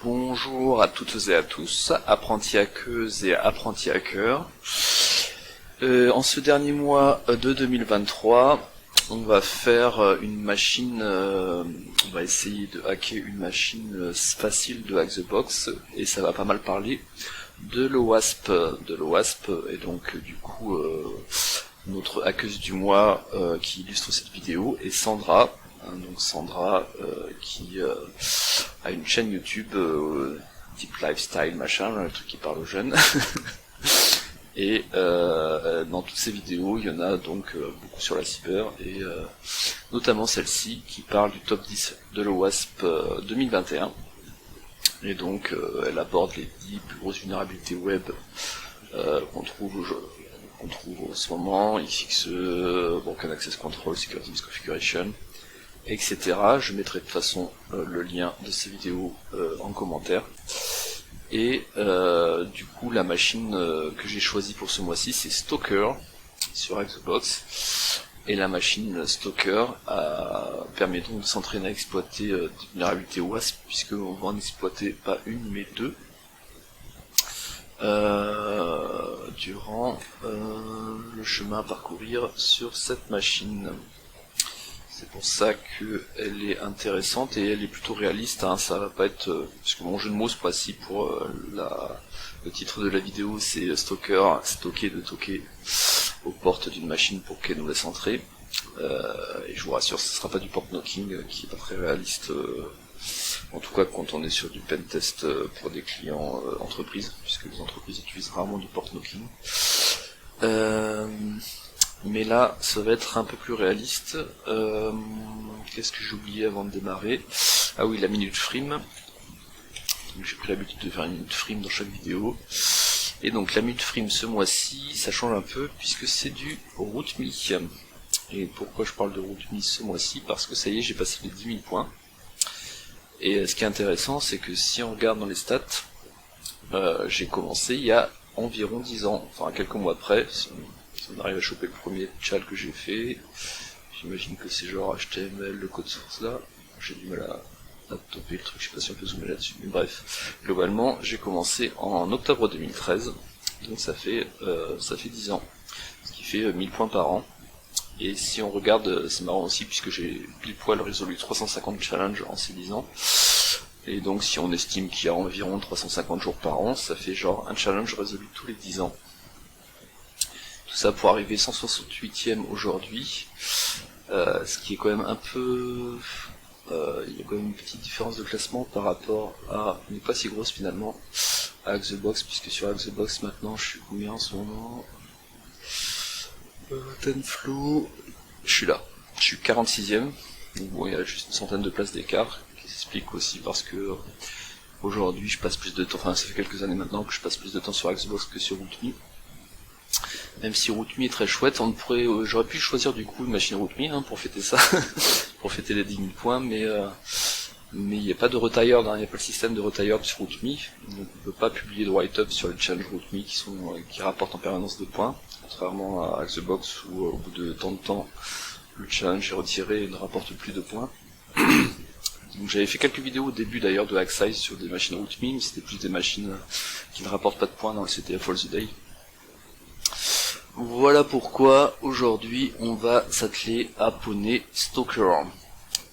Bonjour à toutes et à tous, apprentis hackeuses et apprentis hackers. En ce dernier mois de 2023, on va faire une machine, on va essayer de hacker une machine facile de Hack the Box, et ça va pas mal parler de l'OWASP. Et donc du coup, notre hackeuse du mois qui illustre cette vidéo est Sandra. Donc Sandra qui a une chaîne YouTube type lifestyle machin, le truc qui parle aux jeunes. Et dans toutes ces vidéos, il y en a donc beaucoup sur la cyber, et notamment celle-ci qui parle du top 10 de l'OWASP 2021. Et donc elle aborde les 10 plus grosses vulnérabilités web qu'on trouve en ce moment, XXE, Broken Access Control, Security Misconfiguration, etc. Je mettrai de toute façon le lien de ces vidéos en commentaire. Et du coup la machine que j'ai choisie pour ce mois-ci, c'est Stalker sur Hack the Box. Et la machine Stalker permet donc de s'entraîner à exploiter des vulnérabilités WASP, puisqu'on va en exploiter pas une mais deux durant le chemin à parcourir sur cette machine. C'est pour ça qu'elle est intéressante et elle est plutôt réaliste, hein. Ça va pas être... parce que mon jeu de mots ce mois-ci pour le titre de la vidéo, c'est Stalker, stocker de toquer aux portes d'une machine pour qu'elle nous laisse entrer. Et je vous rassure, ce sera pas du port knocking qui est pas très réaliste, en tout cas quand on est sur du pen test pour des clients entreprises, puisque les entreprises utilisent rarement du port knocking. Mais là, ça va être un peu plus réaliste. Qu'est-ce que j'ai oublié avant de démarrer? Ah oui, la minute frame. J'ai pris l'habitude de faire une minute frame dans chaque vidéo. Et donc la minute frame ce mois-ci, ça change un peu puisque c'est du RootMe. Et pourquoi je parle de RootMe ce mois-ci? Parce que ça y est, j'ai passé les 10 000 points. Et ce qui est intéressant, c'est que si on regarde dans les stats, j'ai commencé il y a environ 10 ans, enfin quelques mois après. Si on arrive à choper le premier tchal que j'ai fait, j'imagine que c'est genre HTML, le code source là, j'ai du mal à toper le truc, je sais pas si on peut zoomer là-dessus, mais bref, globalement j'ai commencé en octobre 2013, donc ça fait 10 ans, ce qui fait 1000 points par an. Et si on regarde, c'est marrant aussi puisque j'ai pile poil résolu 350 challenges en ces 10 ans, et donc si on estime qu'il y a environ 350 jours par an, ça fait genre un challenge résolu tous les 10 ans. Tout ça pour arriver 168ème aujourd'hui, ce qui est quand même un peu... il y a quand même une petite différence de classement par rapport à... mais pas si grosse finalement, à Hack the Box, puisque sur Hack the Box maintenant je suis combien en ce moment? Tenflow, je suis là, je suis 46ème, donc bon, il y a juste une centaine de places d'écart, qui s'explique aussi parce que aujourd'hui je passe plus de temps, enfin ça fait quelques années maintenant que je passe plus de temps sur Hack the Box que sur RootMe. Même si RootMe est très chouette, j'aurais pu choisir du coup une machine RootMe pour fêter ça, pour fêter les 10 000 points, mais il n'y a pas de retired, il n'y a pas le système de retired sur RootMe, donc on peut pas publier de write-up sur les challenges RootMe qui rapportent en permanence de points, contrairement à Hack the Box où au bout de tant de temps, le challenge est retiré et ne rapporte plus de points. Donc j'avais fait quelques vidéos au début d'ailleurs de Hacksize sur des machines RootMe, mais c'était plus des machines qui ne rapportent pas de points dans le CTF All the Day. Voilà pourquoi aujourd'hui on va s'atteler à poney Stalker.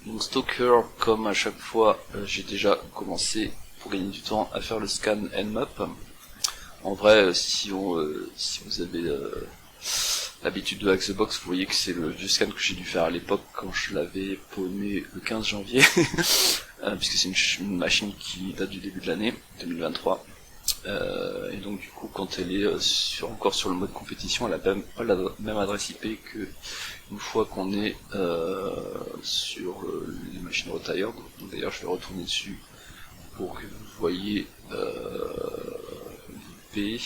Donc Stalker, comme à chaque fois, j'ai déjà commencé pour gagner du temps à faire le scan Nmap. En vrai, si vous avez l'habitude de Hack the Box, vous voyez que c'est le vieux scan que j'ai dû faire à l'époque quand je l'avais poney le 15 janvier, puisque c'est une machine qui date du début de l'année 2023. Et donc du coup quand elle est encore sur le mode compétition, elle a pas la même adresse IP que une fois qu'on est sur les machines retired. D'ailleurs je vais retourner dessus pour que vous voyez l'IP.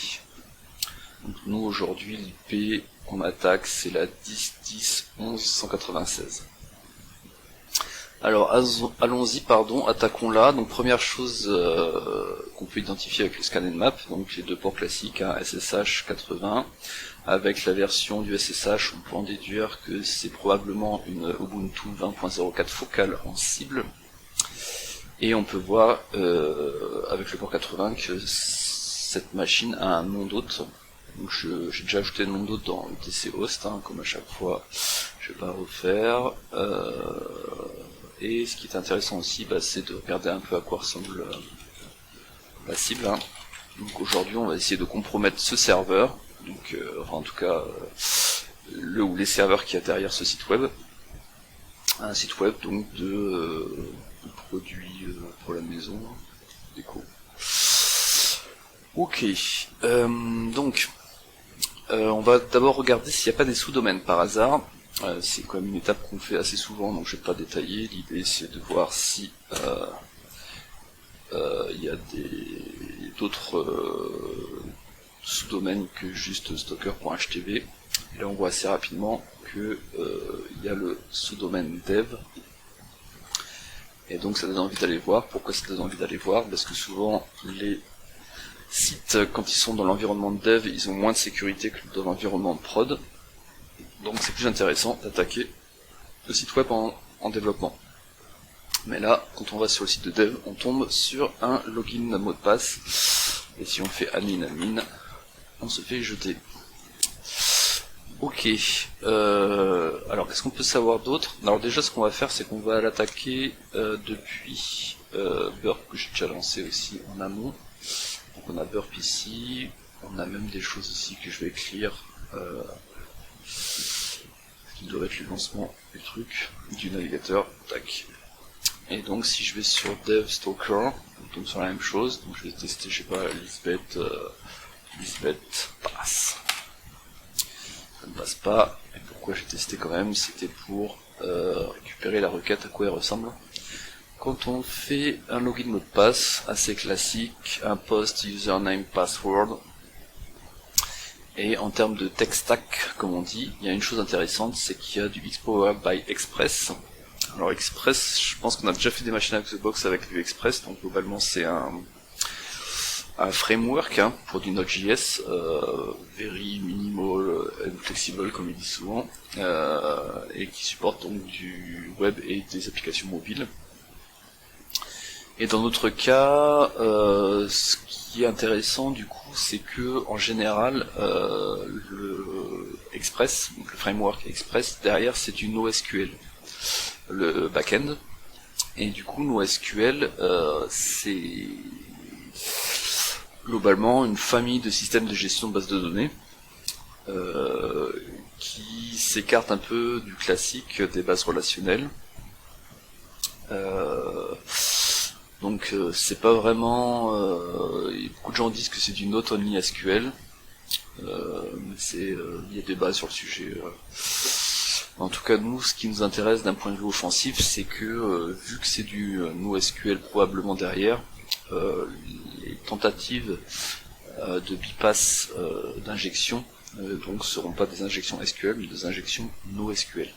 Donc nous aujourd'hui l'IP qu'on attaque c'est la 10.10.11.196. Alors allons-y, attaquons-la. Donc première chose qu'on peut identifier avec le scan Nmap, donc les deux ports classiques, SSH 80, avec la version du SSH, on peut en déduire que c'est probablement une Ubuntu 20.04 focale en cible. Et on peut voir avec le port 80 que cette machine a un nom d'hôte. Donc j'ai déjà ajouté le nom d'hôte dans le TC host, hein, comme à chaque fois, je vais pas refaire. Et ce qui est intéressant aussi, c'est de regarder un peu à quoi ressemble la cible. Hein. Donc aujourd'hui on va essayer de compromettre ce serveur, donc enfin en tout cas le ou les serveurs qu'il y a derrière ce site web. Un site web donc de produits pour la maison, déco. Ok, donc on va d'abord regarder s'il n'y a pas des sous-domaines par hasard. C'est quand même une étape qu'on fait assez souvent, donc je vais pas détailler. L'idée c'est de voir si il y a d'autres sous-domaines que juste stocker.htv. Et là on voit assez rapidement que il y a le sous-domaine dev. Et donc ça donne envie d'aller voir. Pourquoi ça donne envie d'aller voir? Parce que souvent les sites, quand ils sont dans l'environnement de dev, ils ont moins de sécurité que dans l'environnement de prod. Donc c'est plus intéressant d'attaquer le site web en développement. Mais là, quand on va sur le site de dev, on tombe sur un login mot de passe. Et si on fait admin, on se fait jeter. Ok. Alors qu'est-ce qu'on peut savoir d'autre? Alors déjà ce qu'on va faire, c'est qu'on va l'attaquer depuis Burp, que j'ai déjà lancé aussi en amont. Donc on a Burp ici, on a même des choses ici que je vais écrire. Qui doit être le lancement du truc, du navigateur, tac. Et donc si je vais sur Dev Stalker, on tombe sur la même chose, donc je vais tester, je sais pas, Lisbeth passe. Ça ne passe pas, et pourquoi j'ai testé quand même, c'était pour récupérer la requête, à quoi elle ressemble. Quand on fait un login mot de passe, assez classique, un post username password, et en termes de tech stack, comme on dit, il y a une chose intéressante, c'est qu'il y a du Xpower by Express. Alors Express, je pense qu'on a déjà fait des machines out of the box avec du Express, donc globalement c'est un framework pour du Node.js, very minimal and flexible comme il dit souvent, et qui supporte donc du web et des applications mobiles. Et dans notre cas, ce qui est intéressant du coup, c'est que en général, le Express, donc le framework Express, derrière c'est du NoSQL, le backend. Et du coup, NoSQL, c'est globalement une famille de systèmes de gestion de bases de données qui s'écarte un peu du classique des bases relationnelles. Donc c'est pas vraiment... beaucoup de gens disent que c'est du not only SQL, mais il y a débat sur le sujet. En tout cas nous, ce qui nous intéresse d'un point de vue offensif, c'est que vu que c'est du NoSQL probablement derrière, les tentatives de bypass d'injection donc seront pas des injections SQL mais des injections NoSQL.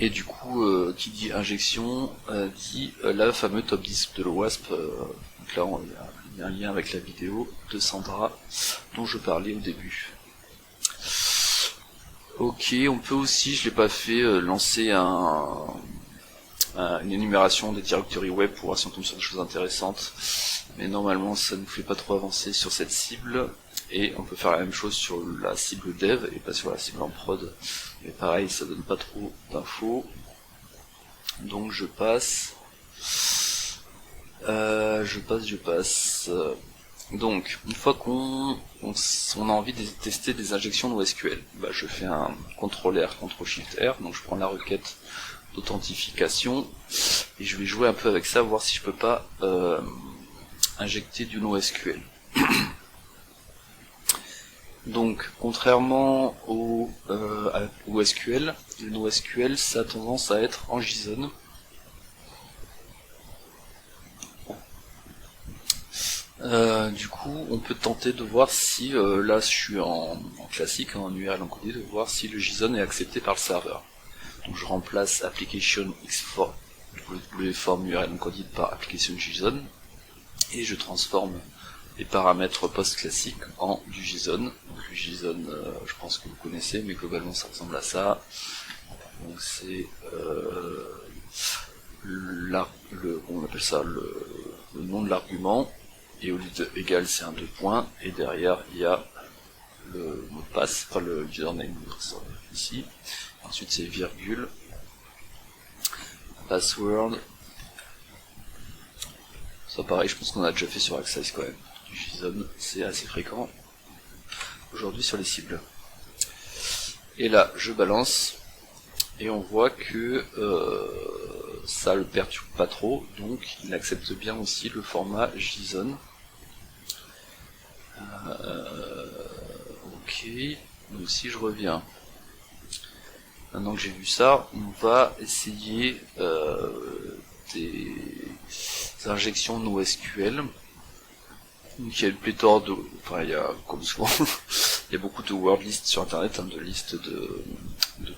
Et du coup, qui dit injection, dit la fameuse top 10 de l'OWASP. Donc là, il y a un lien avec la vidéo de Sandra dont je parlais au début. Ok, on peut aussi, je l'ai pas fait, lancer une énumération des directories web pour voir si on tombe sur des choses intéressantes. Mais normalement, ça ne nous fait pas trop avancer sur cette cible. Et on peut faire la même chose sur la cible dev et pas sur la cible en prod. Mais pareil, ça donne pas trop d'infos. Donc je passe. Je passe. Donc, une fois qu'on a envie de tester des injections NoSQL, je fais un CTRL-R, CTRL-SHIFT-R, donc je prends la requête d'authentification, et je vais jouer un peu avec ça, voir si je peux pas injecter du NoSQL. Donc, contrairement au SQL, le NoSQL, ça a tendance à être en JSON. Du coup, on peut tenter de voir si, là je suis en classique, en URL encodé, de voir si le JSON est accepté par le serveur. Donc je remplace application x-form wform URL encoded par application JSON, et je transforme les paramètres post classiques en du JSON. Donc le JSON, je pense que vous connaissez, mais globalement ça ressemble à ça. Donc c'est on appelle ça le nom de l'argument, et au lieu de égal c'est un 2 points, et derrière il y a le mot de passe, enfin le username ici, ensuite c'est virgule, password, ça pareil je pense qu'on a déjà fait sur Access quand même, du JSON, c'est assez fréquent aujourd'hui sur les cibles. Et là je balance, et on voit que ça le perturbe pas trop, donc il accepte bien aussi le format JSON. Ok, donc si je reviens, maintenant que j'ai vu ça, on va essayer des injections NoSQL. Donc il y a une pléthore de, enfin il y a comme souvent, il y a beaucoup de word lists sur internet, hein, de listes de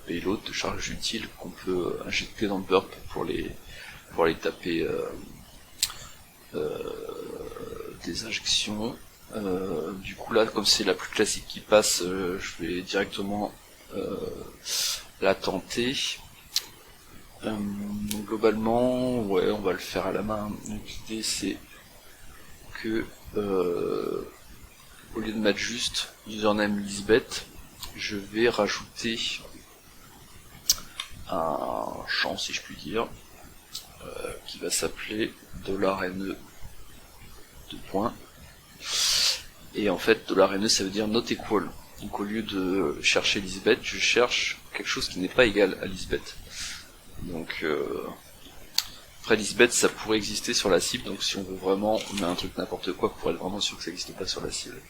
payloads, de charges utiles qu'on peut injecter dans le burp pour aller taper des injections. Du coup là, comme c'est la plus classique qui passe, je vais directement la tenter. Donc globalement, ouais, on va le faire à la main. Donc l'idée c'est que au lieu de mettre juste username Lisbeth, je vais rajouter un champ, si je puis dire, qui va s'appeler $ne, deux points. Et en fait, $ne ça veut dire not equal. Donc au lieu de chercher Lisbeth, je cherche quelque chose qui n'est pas égal à Lisbeth. Donc après Lisbeth ça pourrait exister sur la cible, donc si on veut vraiment, on met un truc n'importe quoi pour être vraiment sûr que ça n'existe pas sur la cible.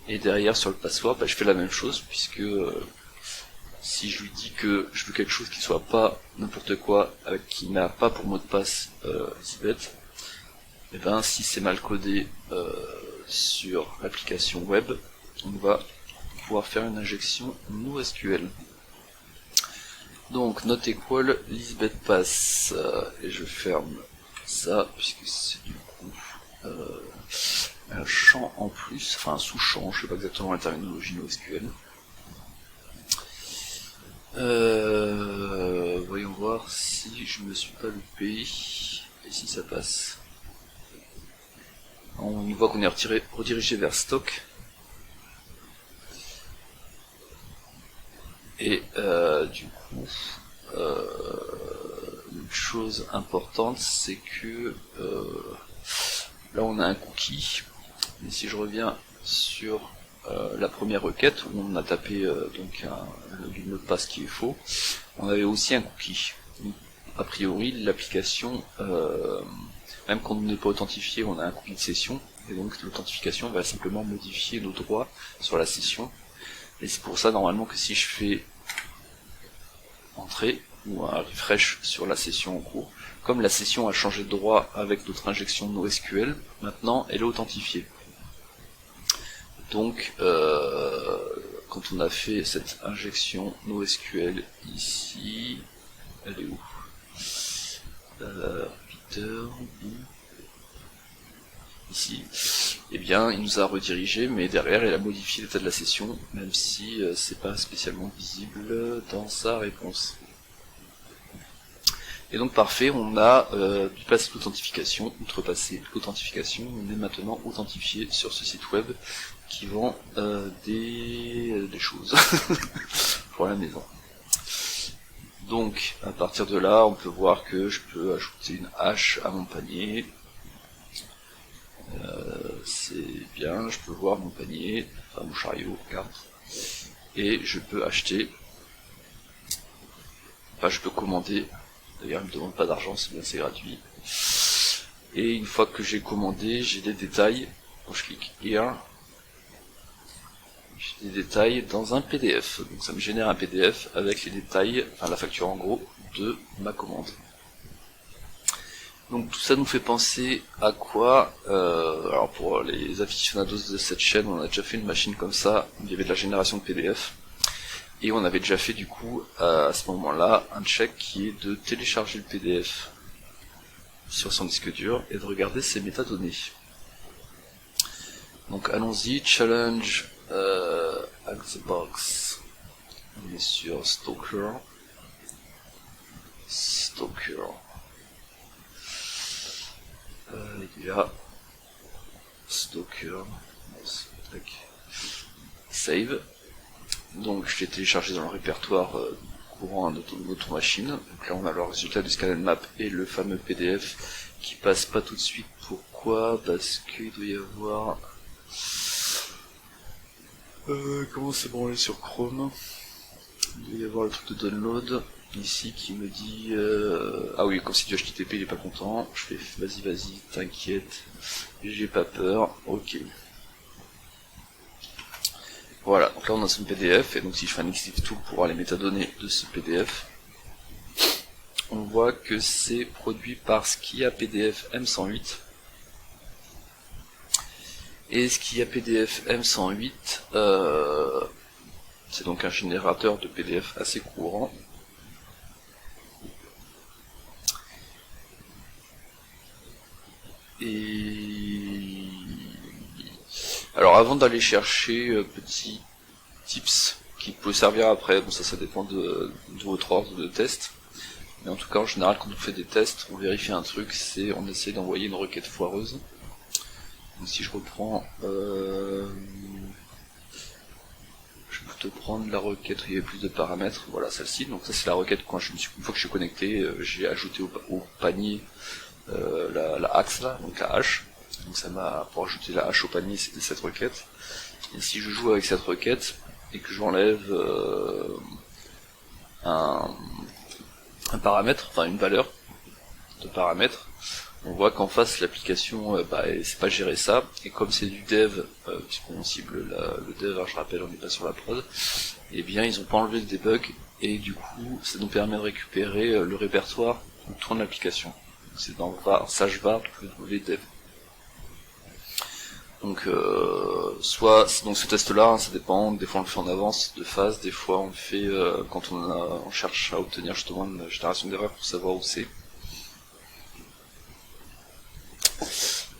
Et derrière sur le password, je fais la même chose, puisque si je lui dis que je veux quelque chose qui soit pas n'importe quoi, qui n'a pas pour mot de passe Lisbeth, et ben si c'est mal codé sur l'application web, on va pouvoir faire une injection NoSQL. Donc not equal Lisbeth pass, et je ferme ça puisque c'est du coup un champ en plus, enfin un sous-champ, je sais pas exactement la terminologie NoSQL. Voyons voir si je me suis pas loupé et si ça passe. On voit qu'on est redirigé vers stock. Et du coup, une chose importante, c'est que là on a un cookie. Et si je reviens sur la première requête où on a tapé donc un login mot de passe qui est faux, on avait aussi un cookie. Donc, a priori, l'application, même quand on n'est pas authentifié, on a un cookie de session, et donc l'authentification va simplement modifier nos droits sur la session. Et c'est pour ça normalement que si je fais entrer ou un refresh sur la session en cours, comme la session a changé de droit avec notre injection NoSQL, maintenant elle est authentifiée. Donc quand on a fait cette injection NoSQL ici, elle est où Peter, ici, eh bien il nous a redirigé, mais derrière il a modifié l'état de la session, même si c'est pas spécialement visible dans sa réponse. Et donc parfait, on a passé l'authentification, outrepassé l'authentification, on est maintenant authentifié sur ce site web qui vend des choses pour la maison. Donc à partir de là, on peut voir que je peux ajouter une hache à mon panier. C'est bien, je peux voir mon panier, enfin mon chariot, regarde, et je peux acheter, enfin je peux commander, d'ailleurs il me demande pas d'argent, c'est bien, c'est gratuit, et une fois que j'ai commandé, j'ai des détails, quand je clique here, j'ai des détails dans un PDF, donc ça me génère un PDF avec les détails, enfin la facture en gros, de ma commande. Donc tout ça nous fait penser à quoi alors pour les aficionados de cette chaîne, on a déjà fait une machine comme ça, où il y avait de la génération de PDF, et on avait déjà fait du coup à ce moment-là un check qui est de télécharger le PDF sur son disque dur et de regarder ses métadonnées. Donc allons-y, challenge hack the box. On est sur Stalker. celui-là. Docker. Save. Donc je l'ai téléchargé dans le répertoire courant de notre machine. Donc là on a le résultat du scan and map et le fameux PDF qui passe pas tout de suite. Pourquoi? Parce qu'il doit y avoir... comment c'est branlé sur Chrome? Il doit y avoir le truc de download ici qui me dit... Ah oui, quand c'est du HTTP il est pas content. Je fais vas-y, t'inquiète, j'ai pas peur, ok. Voilà, donc là on a son PDF, et donc si je fais un exif tool pour voir les métadonnées de ce PDF, on voit que c'est produit par Skia PDF M108. Et Skia PDF M108, c'est donc un générateur de PDF assez courant. Et alors avant d'aller chercher petit tips qui peut servir après, bon ça dépend de votre ordre de test, mais en tout cas en général quand on fait des tests, on vérifie un truc, c'est on essaie d'envoyer une requête foireuse. Donc si je reprends, je vais plutôt prendre la requête où il y avait plus de paramètres, voilà celle-ci, donc ça c'est la requête quand une fois que je suis connecté, j'ai ajouté au panier la axe là, donc la hache. Donc ça m'a, pour ajouter la hache au panier, c'était cette requête. Et si je joue avec cette requête et que j'enlève un paramètre, enfin une valeur de paramètre, on voit qu'en face l'application c'est pas gérer ça, et comme c'est du dev, puisqu'on cible le dev, je rappelle on n'est pas sur la prod, et bien ils ont pas enlevé le debug, et du coup ça nous permet de récupérer le répertoire où tourne l'application. C'est dans sage var le dev. Donc donc ce test là, ça dépend, des fois on le fait en avance de phase, des fois on le fait quand on cherche à obtenir justement une génération d'erreurs pour savoir où c'est.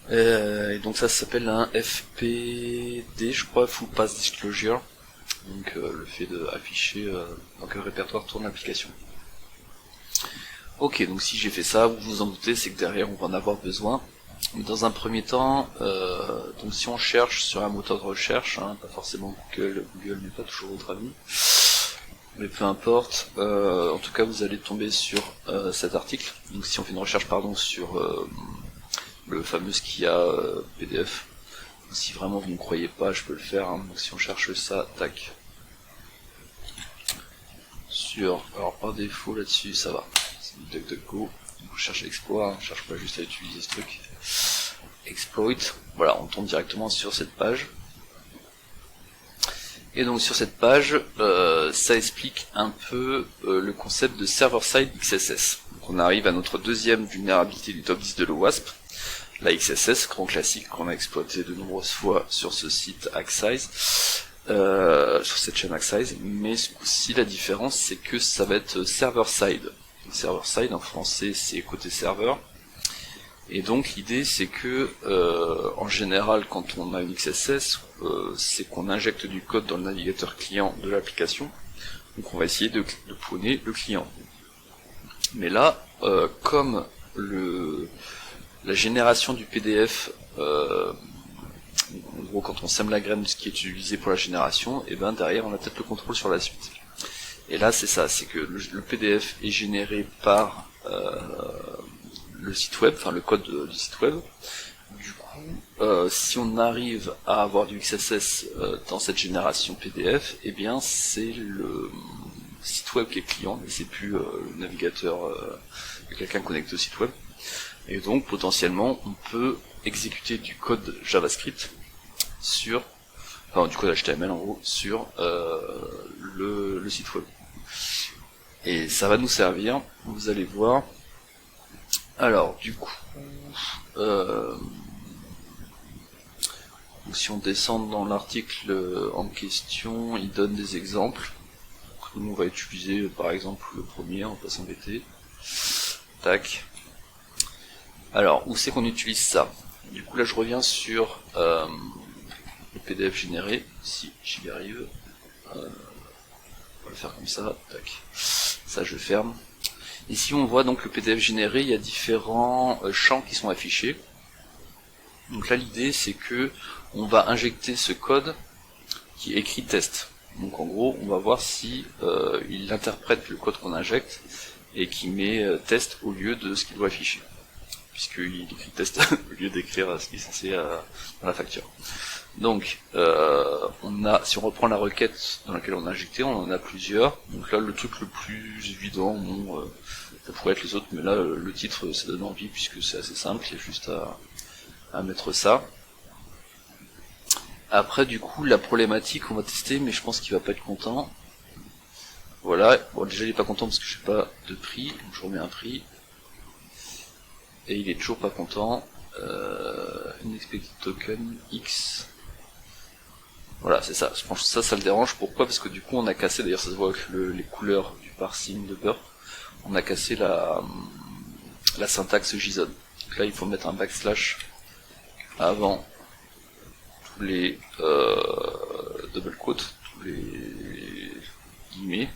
Et donc ça s'appelle un FPD, je crois, Full Path Disclosure. Donc le fait d'afficher donc le répertoire tourne l'application. Ok, donc si j'ai fait ça, vous vous en doutez, c'est que derrière on va en avoir besoin. Mais dans un premier temps, donc si on cherche sur un moteur de recherche, pas forcément Google n'est pas toujours votre ami, mais peu importe, en tout cas vous allez tomber sur cet article. Donc si on fait une recherche sur le fameux Skia PDF, si vraiment vous ne croyez pas, je peux le faire, donc si on cherche ça, tac, alors par défaut là-dessus ça va, c'est du DuckDuckGo, on cherche l'exploit, on cherche pas juste à utiliser ce truc, exploit, voilà, on tombe directement sur cette page. Et donc sur cette page, ça explique un peu le concept de server-side XSS. Donc on arrive à notre deuxième vulnérabilité du top 10 de l'OWASP, la XSS, grand classique qu'on a exploité de nombreuses fois sur ce site Acksize, sur cette chaîne Acksize, mais ce coup-ci la différence c'est que ça va être server-side. Server-side en français c'est côté serveur. Et donc l'idée c'est que en général quand on a une XSS, c'est qu'on injecte du code dans le navigateur client de l'application, donc on va essayer de cloner le client. Mais là, comme la génération du PDF, en gros quand on sème la graine de ce qui est utilisé pour la génération, et ben derrière on a peut-être le contrôle sur la suite. Et là c'est ça, c'est que le PDF est généré par le site web, enfin le code du site web. Du coup, si on arrive à avoir du XSS dans cette génération PDF, eh bien c'est le site web qui est client, et c'est plus le navigateur de quelqu'un connecté au site web. Et donc potentiellement on peut exécuter du code JavaScript sur, enfin du code HTML en gros, sur le site web. Et ça va nous servir, vous allez voir. Alors du coup, si on descend dans l'article en question, il donne des exemples. Nous on va utiliser par exemple le premier, on va pas s'embêter. Tac. Alors, où c'est qu'on utilise ça? Du coup là je reviens sur le PDF généré, si j'y arrive. On va le faire comme ça, tac. Ça je ferme. Ici on voit donc le PDF généré, il y a différents champs qui sont affichés. Donc là l'idée c'est que on va injecter ce code qui écrit test. Donc en gros on va voir si il interprète le code qu'on injecte et qui met test au lieu de ce qu'il doit afficher, puisqu'il écrit test au lieu d'écrire ce qui est censé dans la facture. Donc si on reprend la requête dans laquelle on a injecté, on en a plusieurs. Donc là le truc le plus évident, bon, ça pourrait être les autres, mais là le titre ça donne envie puisque c'est assez simple, il y a juste à mettre ça. Après du coup la problématique on va tester, mais je pense qu'il va pas être content. Voilà, bon déjà il est pas content parce que j'ai pas de prix, donc je remets un prix. Et il est toujours pas content. Unexpected token X. Voilà, c'est ça. Je pense que ça le dérange. Pourquoi? Parce que du coup on a cassé, d'ailleurs ça se voit avec les couleurs du parsing de burp, on a cassé la syntaxe JSON. Donc là il faut mettre un backslash avant tous les double quotes, tous les guillemets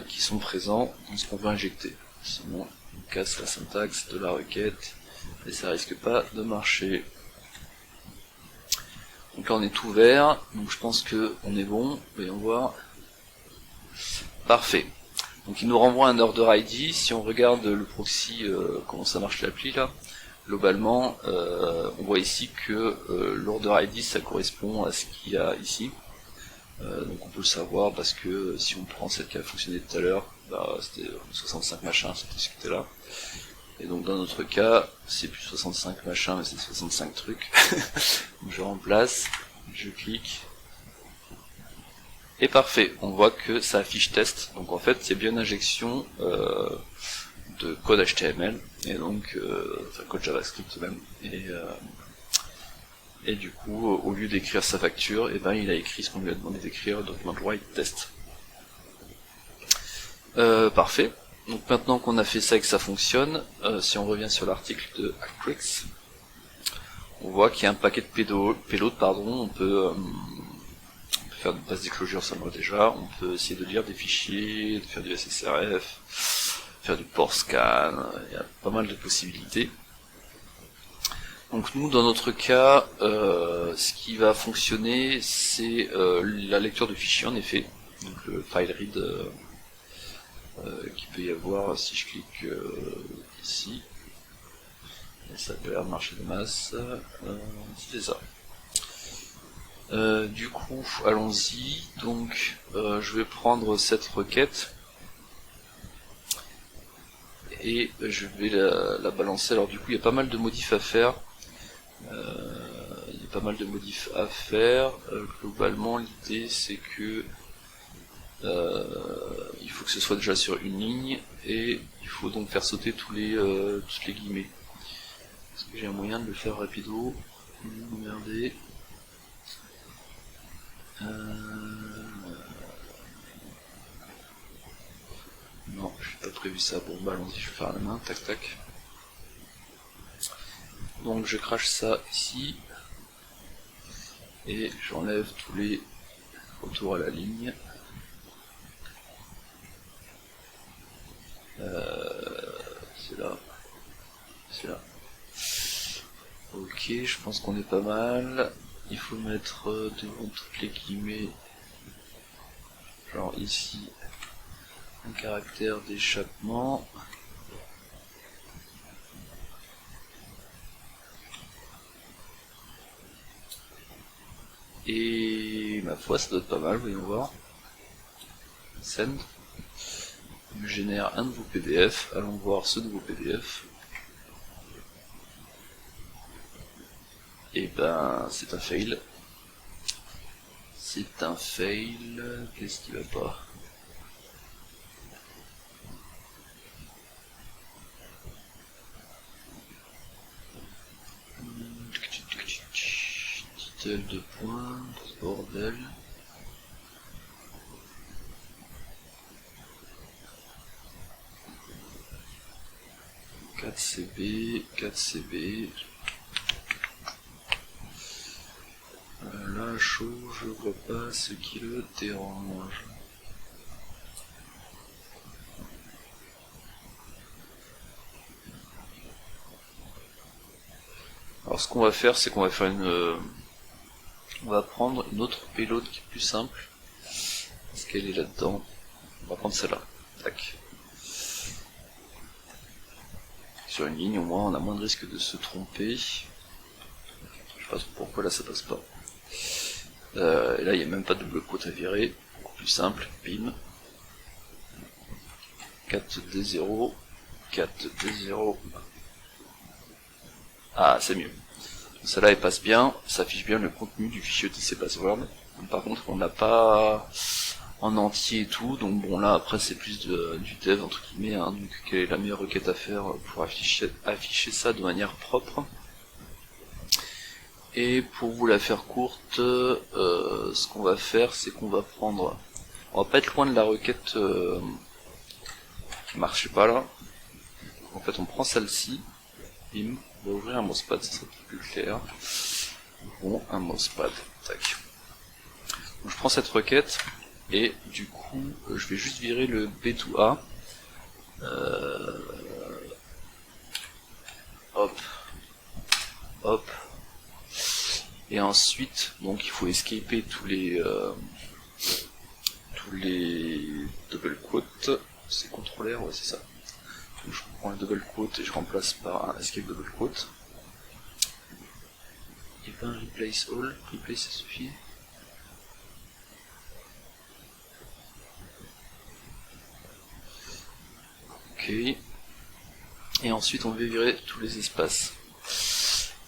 qui sont présents dans ce qu'on veut injecter. Sinon on casse la syntaxe de la requête et ça risque pas de marcher. Donc là on est tout vert, donc je pense que on est bon, voyons voir. Parfait. Donc il nous renvoie un order ID. Si on regarde le proxy, comment ça marche l'appli là, globalement on voit ici que l'order ID ça correspond à ce qu'il y a ici. Donc on peut le savoir parce que si on prend celle qui a fonctionné tout à l'heure, bah, c'était 65 machin, c'était ce qui était là. Et donc dans notre cas, c'est plus 65 machin, mais c'est 65 trucs. Donc je remplace, je clique, et parfait, on voit que ça affiche test. Donc en fait, il y a bien une injection de code HTML, et donc, enfin code JavaScript même, et du coup, au lieu d'écrire sa facture, et ben il a écrit ce qu'on lui a demandé d'écrire, document write test. Parfait. Donc maintenant qu'on a fait ça et que ça fonctionne, si on revient sur l'article de Actrix, on voit qu'il y a un paquet de payload, on peut faire une base d'exclosure, ça va déjà, on peut essayer de lire des fichiers, de faire du SSRF, faire du port scan, il y a pas mal de possibilités. Donc nous, dans notre cas, ce qui va fonctionner, c'est la lecture de fichiers en effet, donc le file read qu'il peut y avoir si je clique ici, et ça peut marcher de masse, c'est ça. Du coup, allons-y. Donc, je vais prendre cette requête et je vais la balancer. Alors du coup, il y a pas mal de modifs à faire. Globalement, l'idée c'est que il faut que ce soit déjà sur une ligne et il faut donc faire sauter toutes les guillemets. Est-ce que j'ai un moyen de le faire rapido? Regardez. Non, je n'ai pas prévu ça. Bon, bah allons-y, je vais faire à la main, tac tac. Donc je crache ça ici et j'enlève tous les retours à la ligne. C'est là. Ok, je pense qu'on est pas mal. Il faut mettre devant toutes les guillemets, genre ici, un caractère d'échappement. Et ma foi, ça doit être pas mal, voyons voir. Send. Il me génère un nouveau PDF. Allons voir ce nouveau PDF. Et ben, c'est un fail. Qu'est-ce qui va pas? Title de points, bordel. Quatre CB. Là, chaud, je vois pas ce qui le dérange. Alors ce qu'on va faire, c'est qu'on va faire on va prendre une autre payload qui est plus simple. Est-ce qu'elle est là-dedans? On va prendre celle-là. Tac. Sur une ligne, au moins, on a moins de risque de se tromper. Je sais pas trop pourquoi là ça passe pas. Et là, il n'y a même pas de double quote à virer. Beaucoup plus simple. Bim. 4D0. 4D0. Ah, c'est mieux. Celle-là, elle passe bien. Ça affiche bien le contenu du fichier TC Password. Par contre, on n'a pas en entier et tout. Donc bon, là, après, c'est plus du dev, entre guillemets. Hein, donc, quelle est la meilleure requête à faire pour afficher ça de manière propre. Et pour vous la faire courte, ce qu'on va faire, c'est qu'on va prendre... On va pas être loin de la requête qui marchait pas là. En fait, on prend celle-ci. Bim. On va ouvrir un mousepad, ça sera plus clair. Bon, un mousepad. Tac. Donc, je prends cette requête et du coup, je vais juste virer le B2A. Hop. Hop. Et ensuite, donc il faut escaper tous les double quotes. C'est contrôleur, ouais c'est ça. Donc, je prends le double quote et je remplace par un escape double quote. Et pas un replace all, replace ça suffit. Ok. Et ensuite on va virer tous les espaces.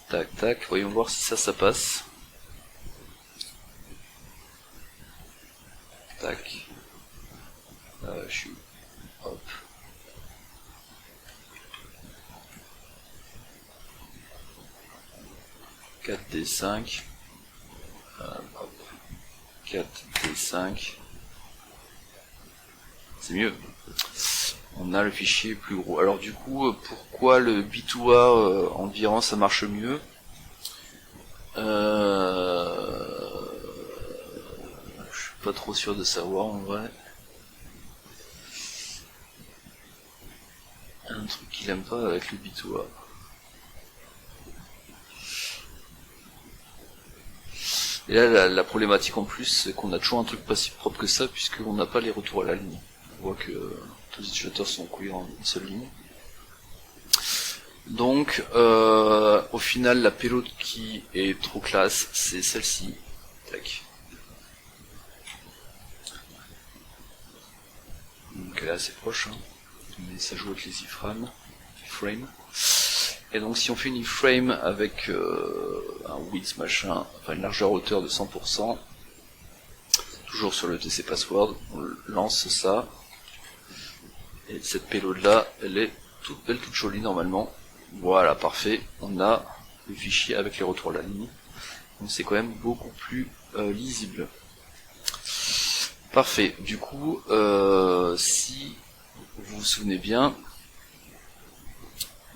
Tac tac, voyons voir si ça passe. Tac. Je suis... Hop. « 4D5. Hop. 4D5. C'est mieux. On a le fichier plus gros. Alors du coup, pourquoi le B2A en virant ça marche mieux? Je suis pas trop sûr de savoir en vrai. Un truc qu'il aime pas avec le B2A. Et là, la problématique en plus, c'est qu'on a toujours un truc pas si propre que ça, puisqu'on n'a pas les retours à la ligne. On voit que tous les utilisateurs sont coulés en une seule ligne. Donc, au final, la payload qui est trop classe, c'est celle-ci. Tac. Donc elle est assez proche, hein. Mais ça joue avec les iframes. Et donc si on fait une iframe avec un width machin, enfin une largeur hauteur de 100%, toujours sur le TC Password, on lance ça, et cette payload là, elle est toute belle, toute jolie normalement. Voilà, parfait, on a le fichier avec les retours à la ligne, donc c'est quand même beaucoup plus lisible. Parfait, du coup, si vous vous souvenez bien,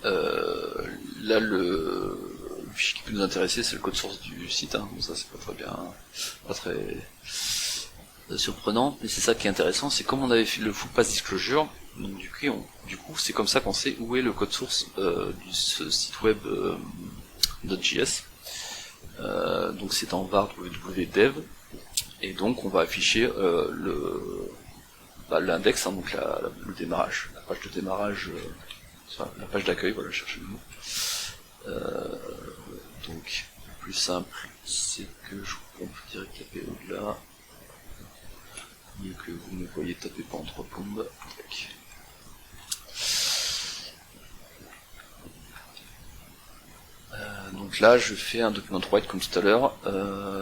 là le fichier qui peut nous intéresser c'est le code source du site, hein. Bon, ça c'est pas très bien, pas très surprenant, mais c'est ça qui est intéressant, c'est comme on avait fait le full pass disclosure, donc du coup c'est comme ça qu'on sait où est le code source ce site web .js. Donc c'est en var www.dev, et donc on va afficher l'index, hein, donc le démarrage, la page de démarrage, la page d'accueil, voilà, cherchez le mot. Donc, le plus simple, c'est que je vous pompe direct la payload là. Mieux que vous me voyez taper pas en 3 plombes. Donc là, je fais un document write comme tout à l'heure,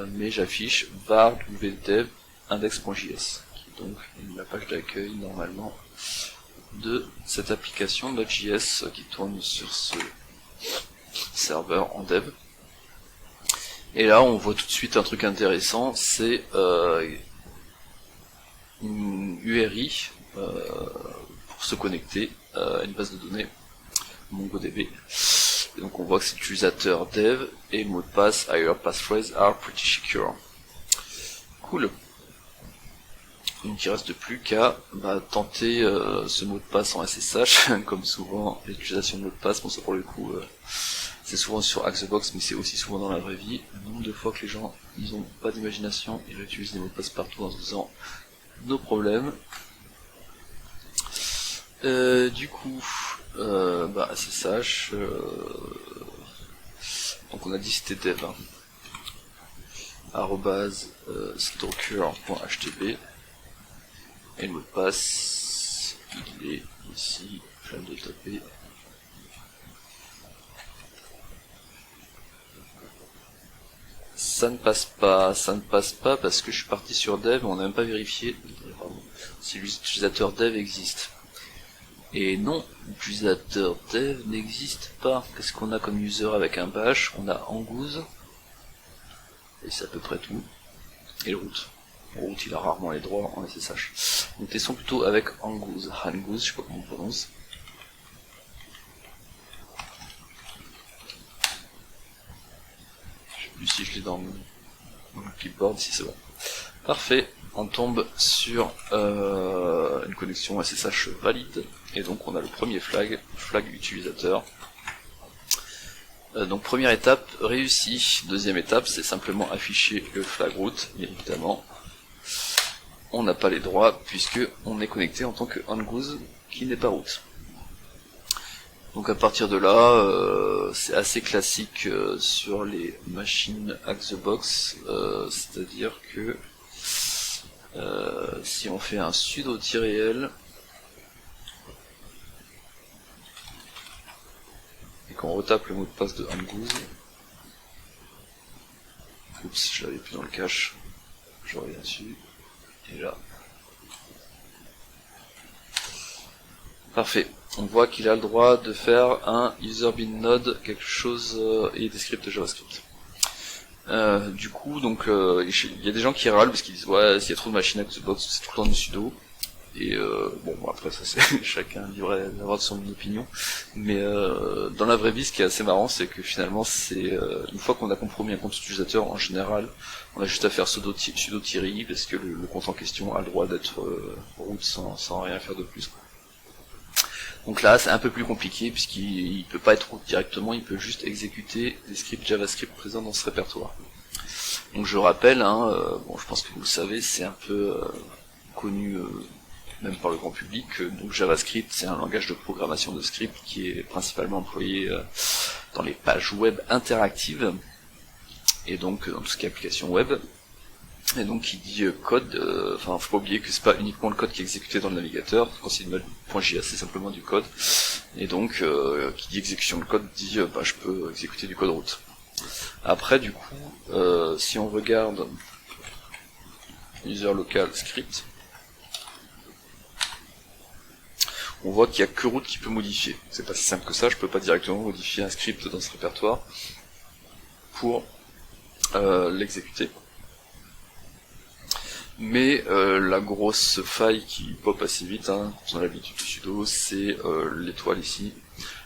mais j'affiche var wdev index.js, qui est donc la page d'accueil normalement de cette application .js qui tourne sur ce serveur en dev. Et là on voit tout de suite un truc intéressant, c'est une URI pour se connecter à une base de données MongoDB. Et donc on voit que c'est utilisateur dev et mot de passe higher passphrase are pretty secure. Cool. Donc il ne reste plus qu'à tenter ce mot de passe en SSH, comme souvent l'utilisation de mot de passe, bon ça pour le coup C'est souvent sur Axebox, mais c'est aussi souvent dans la vraie vie. Le nombre de fois que les gens, ils ont pas d'imagination, ils réutilisent des mots de passe partout en se disant nos problèmes. Du coup, SSH, donc on a dit c'était dev, hein. @stalker.htb, et le mot de passe, il est ici, je viens de le taper. Ça ne passe pas parce que je suis parti sur dev, on n'a même pas vérifié si l'utilisateur dev existe. Et non, l'utilisateur dev n'existe pas. Qu'est-ce qu'on a comme user avec un bash? On a Angoose, et c'est à peu près tout. Et le root. Le root, il a rarement les droits en SSH. Donc testons plutôt avec Angoose. Angoose, je sais pas comment on prononce. Je sais plus si je l'ai dans le clipboard, si c'est bon. Parfait, on tombe sur une connexion SSH valide, et donc on a le premier flag utilisateur. Donc première étape réussie. Deuxième étape, c'est simplement afficher le flag root, et évidemment on n'a pas les droits puisque on est connecté en tant que Angoose qui n'est pas root. Donc à partir de là, c'est assez classique sur les machines Axebox, c'est-à-dire que si on fait un sudo-l et qu'on retape le mot de passe de Angoose, oups, je l'avais plus dans le cache, je reviens dessus, et là. Parfait. On voit qu'il a le droit de faire un user bin node, quelque chose, et des scripts JavaScript. Du coup, donc, il y a des gens qui râlent parce qu'ils disent ouais, s'il y a trop de machines Xbox, c'est tout le temps du sudo. Et bon, après ça, c'est chacun libre d'avoir son opinion. Mais dans la vraie vie, ce qui est assez marrant, c'est que finalement, c'est une fois qu'on a compromis un compte utilisateur, en général, on a juste à faire sudo-Thierry parce que le compte en question a le droit d'être root sans rien faire de plus, quoi. Donc là, c'est un peu plus compliqué puisqu'il peut pas être root directement, il peut juste exécuter des scripts JavaScript présents dans ce répertoire. Donc je rappelle, bon, je pense que vous le savez, c'est un peu connu même par le grand public. Donc JavaScript, c'est un langage de programmation de script qui est principalement employé dans les pages web interactives et donc dans tout ce qui est application web. Et donc qui dit code, faut pas oublier que c'est pas uniquement le code qui est exécuté dans le navigateur, quand c'est une .js c'est simplement du code, et donc qui dit exécution de code dit je peux exécuter du code root. Après du coup, si on regarde user local script, on voit qu'il n'y a que root qui peut modifier. C'est pas si simple que ça, je peux pas directement modifier un script dans ce répertoire pour l'exécuter. Mais la grosse faille qui pop assez vite, quand on a l'habitude du sudo, c'est l'étoile ici,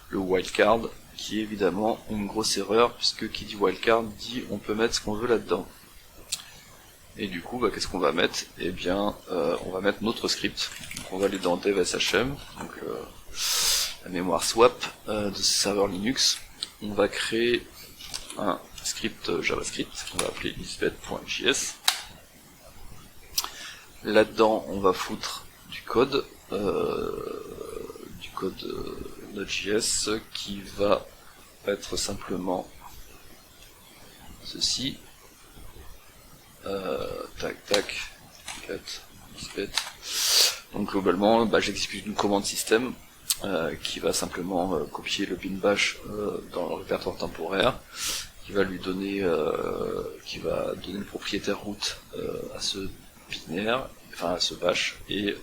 le wildcard, qui est évidemment une grosse erreur, puisque qui dit wildcard dit on peut mettre ce qu'on veut là-dedans. Et du coup, qu'est-ce qu'on va mettre? Eh bien, on va mettre notre script. Donc on va aller dans dev.shm, donc la mémoire swap de ce serveur Linux. On va créer un script JavaScript, qu'on va appeler lisbeth.js. Là-dedans, on va foutre du code Node.js qui va être simplement ceci. Tac, lisbeth. Donc globalement, j'exécute une commande système qui va simplement copier le bin bash dans le répertoire temporaire, qui va lui donner, qui va donner le propriétaire root à ce binaire, à ce bash, et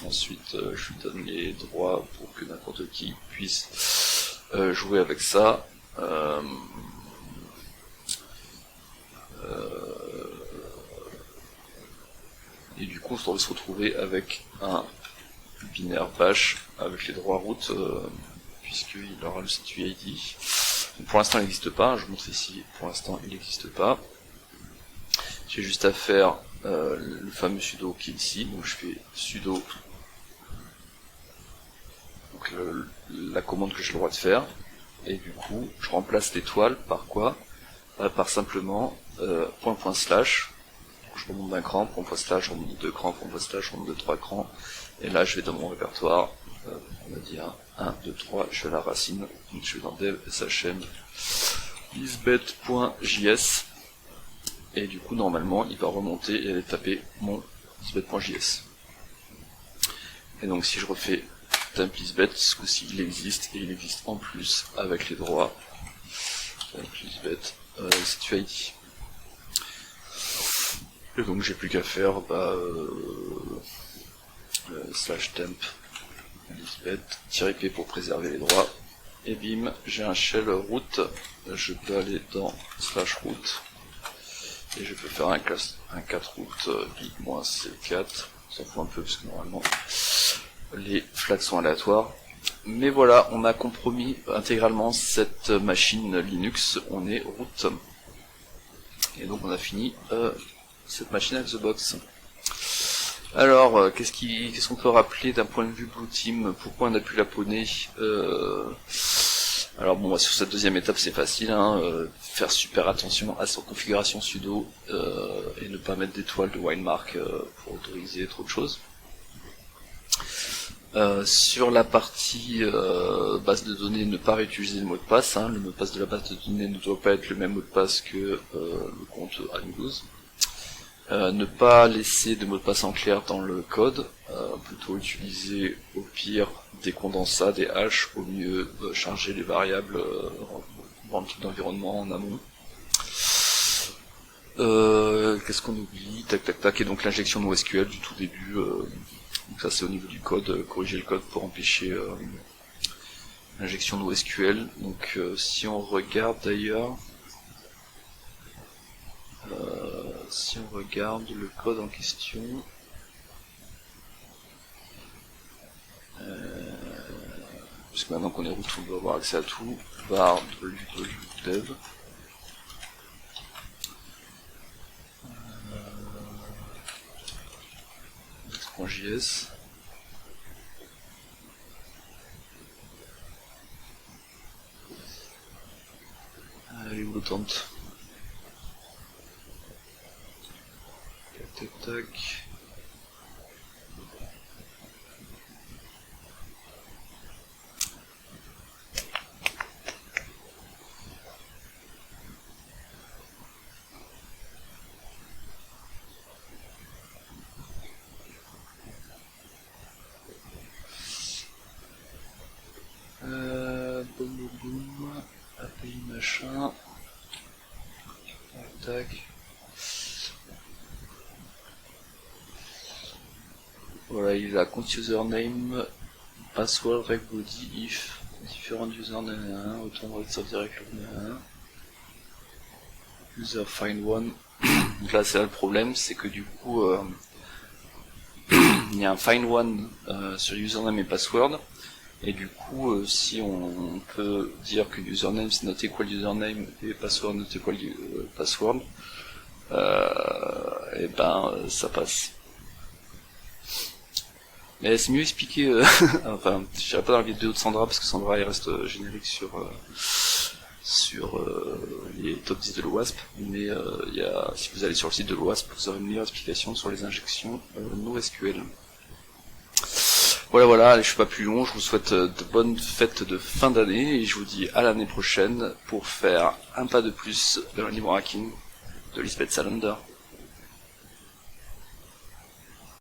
ensuite je lui donne les droits pour que n'importe qui puisse jouer avec ça. Et du coup on va se retrouver avec un binaire bash avec les droits root puisqu'il aura le statut ID. Donc, pour l'instant il n'existe pas, je vous montre ici, pour l'instant il n'existe pas. J'ai juste à faire le fameux sudo qui est ici, donc je fais sudo, donc la commande que j'ai le droit de faire, et du coup je remplace l'étoile par quoi? Par simplement point slash, je remonte d'un cran, point slash, je remonte de 2 crans, point slash, je remonte de 3 crans, et là je vais dans mon répertoire, on va dire 1, 2, 3, je suis à la racine, donc je vais dans dev shm lisbeth.js, et du coup normalement il va remonter et aller taper mon lisbeth.js. Et donc si je refais temp lisbeth, ce coup-ci il existe, et il existe en plus avec les droits temp lisbeth StuID. Et donc j'ai plus qu'à faire slash temp lisbeth-p pour préserver les droits, et bim, j'ai un shell root, je peux aller dans slash root, et je peux faire un 4 root i-c4, on s'en fout un peu parce que normalement les flags sont aléatoires. Mais voilà, on a compromis intégralement cette machine Linux, on est root. Et donc on a fini cette machine out of the box. Alors, qu'est-ce qu'on peut rappeler d'un point de vue Blue Team? Pourquoi on a pu la poney? Alors bon, sur cette deuxième étape c'est facile, hein, faire super attention à sa configuration sudo et ne pas mettre d'étoile de windmark pour autoriser trop de choses. Sur la partie base de données, ne pas réutiliser le mot de passe, hein. Le mot de passe de la base de données ne doit pas être le même mot de passe que le compte Windows. Ne pas laisser de mot de passe en clair dans le code, plutôt utiliser au pire des condensats, des hashes, au mieux charger les variables dans le type d'environnement en amont. Qu'est-ce qu'on oublie? Tac, et donc l'injection NoSQL du tout début. Donc ça c'est au niveau du code, corriger le code pour empêcher l'injection NoSQL. Donc si on regarde d'ailleurs, si on regarde le code en question, puisque maintenant qu'on est root, on doit avoir accès à tout, var dev. .js. Allez, où l'autente? Tac. Boum, API machin. Tac. Voilà, il a compte username, password, reg body, if, différents username, autant de sauf direct user find one. Donc là c'est là le problème, c'est que du coup il y a un find one sur username et password, et du coup si on peut dire que username c'est not equal username et password not equal password, et ben ça passe. Mais c'est mieux expliqué, enfin, je dirais pas dans la vidéo de Sandra, parce que Sandra, il reste générique sur les top 10 de l'OWASP, mais si vous allez sur le site de l'OWASP, vous aurez une meilleure explication sur les injections NoSQL. Voilà, allez, je suis pas plus long, je vous souhaite de bonnes fêtes de fin d'année, et je vous dis à l'année prochaine pour faire un pas de plus vers le niveau hacking de Lisbeth Salander.